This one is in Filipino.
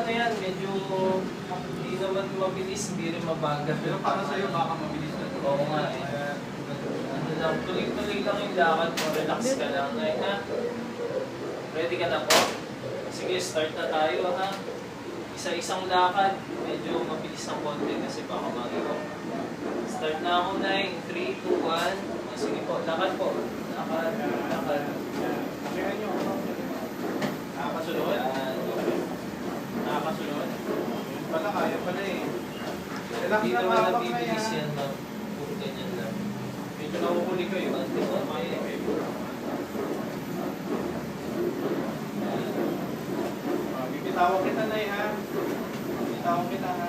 ano yan, medyo hindi naman mabilis, hindi rin mabagal. Pero para sa'yo, baka mabilis na. Oo nga eh. Ano lang, tuloy-tuloy lang yung lakad mo, relax ka lang. Ay, ha? Ready ka na po? Sige, start na tayo ha. Isa-isang lakad, medyo mabilis ng konti kasi baka magigaw. Start na ako na 3, 2, 1. Sige po, lakad po. Lakad, lakad. Kaya nyo, nakakasunod? Nakakasunod? Pala, kaya pala eh. Relax Hindi na naman mapak na nabibilis yan. yan, ma'am. Puro ganyan lang. Medyo nakukulik kayo. Hindi po, Kaya kayo. Bibitawan kita na eh ha. Bibitawan kita ha.